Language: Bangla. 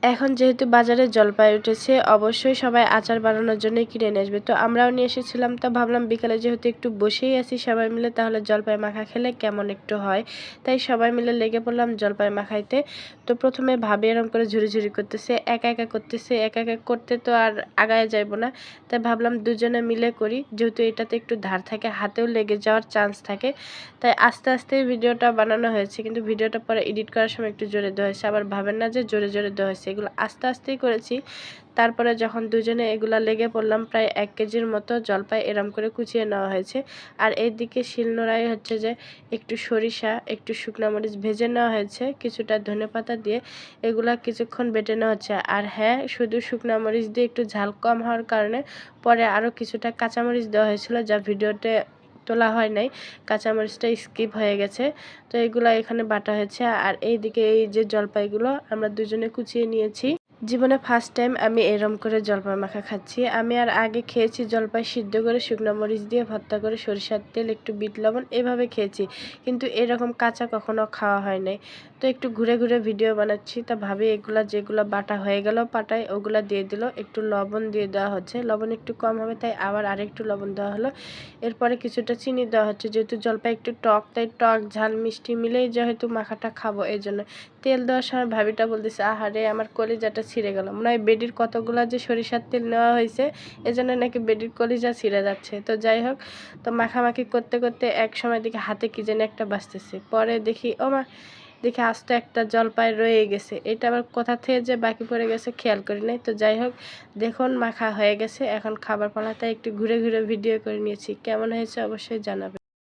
এখন যেহেতু বাজারে জলপাই উঠেছে, অবশ্যই সবাই আচার বানানোর জন্যই কিনে নিয়ে আসবে। তো আমরাও নিয়ে এসেছিলাম। তো ভাবলাম বিকালে যেহেতু একটু বসেই আছি সবাই মিলে, তাহলে জলপাই মাখা খেলে কেমন একটু হয়। তাই সবাই মিলে লেগে পড়লাম জলপাই মাখাইতে। তো প্রথমে ভাবি এরকম করে ঝুরি করতেছে, একা একা করতেছে, একা একা করতে তো আর আগায় যাইব না। তাই ভাবলাম দুজনে মিলে করি, যেহেতু এটাতে একটু ধার থাকে, হাতেও লেগে যাওয়ার চান্স থাকে। তাই আস্তে আস্তে ভিডিওটা বানানো হয়েছে, কিন্তু ভিডিওটা পরে এডিট করার সময় একটু জোরে দেওয়া হয়েছে। আবার ভাবেন না যে জোরে জোরে দেওয়া হয়েছে, এগুলো আস্তে আস্তেই করেছি। তারপরে যখন দুজনে এগুলা লেগে পড়লাম, প্রায় 1 কেজির মতো জলপাই এরম করে কুচিয়ে নেওয়া হয়েছে। আর এইদিকে শিলনোড়ায় হচ্ছে যে একটু সরিষা, একটু শুকনো মরিচ ভেজে নেওয়া হয়েছে, কিছুটা ধনেপাতা দিয়ে এগুলা কিছুক্ষণ বেটে নেওয়া হচ্ছে। আর হ্যাঁ, শুধু শুকনো মরিচ দিয়ে একটু ঝাল কম হওয়ার কারণে পরে আরও কিছুটা কাঁচামরিচ দেওয়া হয়েছিল, যা ভিডিওতে তোলা হয় নাই, কাঁচামরিচটা স্কিপ হয়ে গেছে। তো এগুলো এখানে বাটা হয়েছে। আর এইদিকে এই যে জলপাইগুলো আমরা দুজনে কুচিয়ে নিয়েছি। জীবনে ফার্স্ট টাইম আমি এরম করে জলপাই মাখা খাচ্ছি। আমি আর আগে খেয়েছি জলপাই সিদ্ধ করে শুকনো মরিচ দিয়ে ভর্তা করে সরিষার তেল, একটু বিট লবণ এভাবে খেয়েছি, কিন্তু এরকম কাঁচা কখনো খাওয়া হয় নাই। তো একটু ঘুরে ঘুরে ভিডিও বানাচ্ছি। তা ভাবি এগুলা যেগুলো বাটা হয়ে গেল পাটায়, ওগুলা দিয়ে দিল, একটু লবণ দিয়ে দেওয়া হচ্ছে, লবণ একটু কম হবে তাই আবার আরেকটু লবণ দেওয়া হলো। এরপরে কিছুটা চিনি দেওয়া হচ্ছে, যেহেতু জলপাই একটু টক, তাই টক ঝাল মিষ্টি মিলেই যেহেতু মাখাটা খাবো এই জন্য। তেল দেওয়ার সময় ভাবিটা বলতেছে, আহারে আমার কলিজাটা ছিঁড়ে গেল, মনে হয় বেডির কতগুলা যে সরিষার তেল নেওয়া হয়েছে, এজন্য নাকি বেডির কলিজা ছিঁড়ে যাচ্ছে। তো যাই হোক, তো মাখামাখি করতে করতে এক সময় দেখি হাতে কি যেন একটা বাজতেছে, পরে দেখি ও মা, দেখি আস্ত একটা জলপাই রয়ে গেছে। এটা আবার কোথা থেকে যে বাকি পড়ে গেছে খেয়াল করি নাই। তো যাই হোক, দেখুন মাখা হয়ে গেছে, এখন খাবার পালা। তাই একটু ঘুরে ঘুরে ভিডিও করে নিয়েছি। কেমন হয়েছে অবশ্যই জানাবেন।